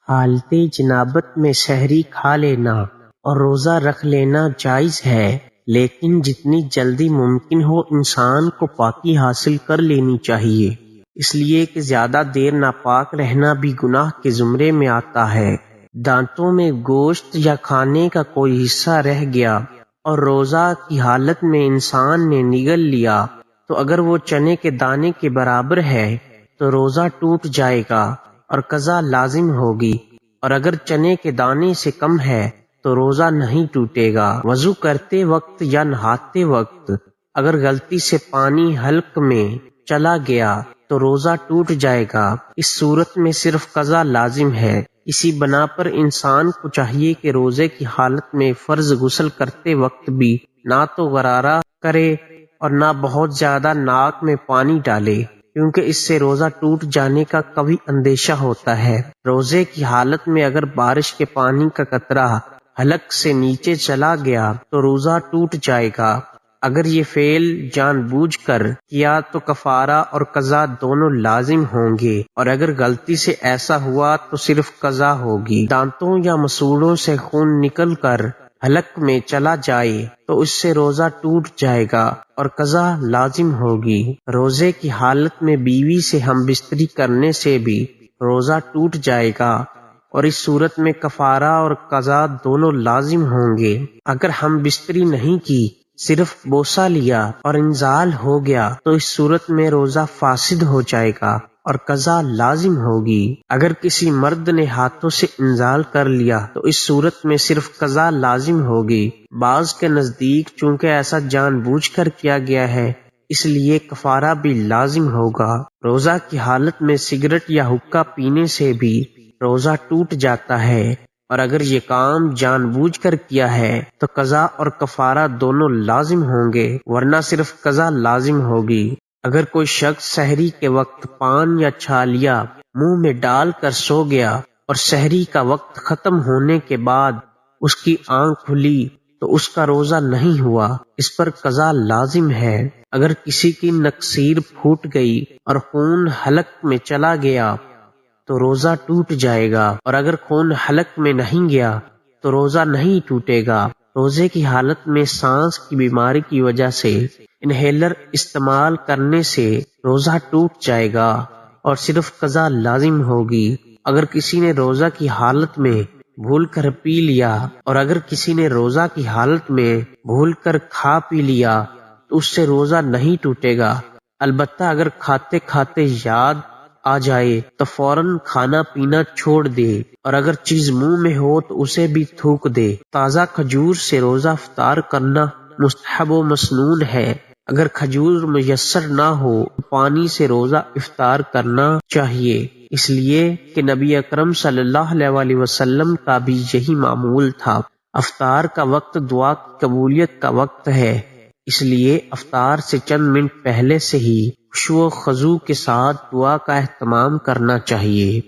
حالت جنابت میں سحری کھا لینا اور روزہ رکھ لینا جائز ہے، لیکن جتنی جلدی ممکن ہو انسان کو پاکی حاصل کر لینی چاہیے، اس لیے کہ زیادہ دیر ناپاک رہنا بھی گناہ کے زمرے میں آتا ہے۔ دانتوں میں گوشت یا کھانے کا کوئی حصہ رہ گیا اور روزہ کی حالت میں انسان نے نگل لیا تو اگر وہ چنے کے دانے کے برابر ہے تو روزہ ٹوٹ جائے گا اور قضا لازم ہوگی، اور اگر چنے کے دانے سے کم ہے تو روزہ نہیں ٹوٹے گا۔ وضو کرتے وقت یا نہاتے وقت اگر غلطی سے پانی حلق میں چلا گیا تو روزہ ٹوٹ جائے گا، اس صورت میں صرف قضا لازم ہے۔ اسی بنا پر انسان کو چاہیے کہ روزے کی حالت میں فرض غسل کرتے وقت بھی نہ تو غرارہ کرے اور نہ بہت زیادہ ناک میں پانی ڈالے، کیونکہ اس سے روزہ ٹوٹ جانے کا قوی اندیشہ ہوتا ہے۔ روزے کی حالت میں اگر بارش کے پانی کا قطرہ حلق سے نیچے چلا گیا تو روزہ ٹوٹ جائے گا۔ اگر یہ فعل جان بوجھ کر کیا تو کفارہ اور قضا دونوں لازم ہوں گے، اور اگر غلطی سے ایسا ہوا تو صرف قضا ہوگی۔ دانتوں یا مسوڑوں سے خون نکل کر حلق میں چلا جائے تو اس سے روزہ ٹوٹ جائے گا اور قضا لازم ہوگی۔ روزے کی حالت میں بیوی سے ہم بستری کرنے سے بھی روزہ ٹوٹ جائے گا، اور اس صورت میں کفارہ اور قضا دونوں لازم ہوں گے۔ اگر ہم بستری نہیں کی، صرف بوسہ لیا اور انزال ہو گیا تو اس صورت میں روزہ فاسد ہو جائے گا اور قضا لازم ہوگی۔ اگر کسی مرد نے ہاتھوں سے انزال کر لیا تو اس صورت میں صرف قضا لازم ہوگی۔ بعض کے نزدیک چونکہ ایسا جان بوجھ کر کیا گیا ہے اس لیے کفارہ بھی لازم ہوگا۔ روزہ کی حالت میں سگریٹ یا حقہ پینے سے بھی روزہ ٹوٹ جاتا ہے، اور اگر یہ کام جان بوجھ کر کیا ہے تو قضا اور کفارہ دونوں لازم ہوں گے، ورنہ صرف قضا لازم ہوگی۔ اگر کوئی شخص سحری کے وقت پان یا چھالیا منہ میں ڈال کر سو گیا اور سحری کا وقت ختم ہونے کے بعد اس کی آنکھ کھلی تو اس کا روزہ نہیں ہوا، اس پر قضا لازم ہے۔ اگر کسی کی نکسیر پھوٹ گئی اور خون حلق میں چلا گیا تو روزہ ٹوٹ جائے گا، اور اگر خون حلق میں نہیں گیا تو روزہ نہیں ٹوٹے گا۔ روزے کی حالت میں سانس کی بیماری کی وجہ سے انہیلر استعمال کرنے سے روزہ ٹوٹ جائے گا اور صرف قضا لازم ہوگی۔ اگر کسی نے روزہ کی حالت میں بھول کر پی لیا، اور اگر کسی نے روزہ کی حالت میں بھول کر کھا پی لیا تو اس سے روزہ نہیں ٹوٹے گا، البتہ اگر کھاتے کھاتے یاد آ جائے تو فوراً کھانا پینا چھوڑ دے، اور اگر چیز منہ میں ہو تو اسے بھی تھوک دے۔ تازہ کھجور سے روزہ افطار کرنا مستحب و مسنون ہے۔ اگر کھجور میسر نہ ہو تو پانی سے روزہ افطار کرنا چاہیے، اس لیے کہ نبی اکرم صلی اللہ علیہ وسلم کا بھی یہی معمول تھا۔ افطار کا وقت دعا کی قبولیت کا وقت ہے، اس لیے افطار سے چند منٹ پہلے سے ہی خشوع و خضوع کے ساتھ دعا کا اہتمام کرنا چاہیے۔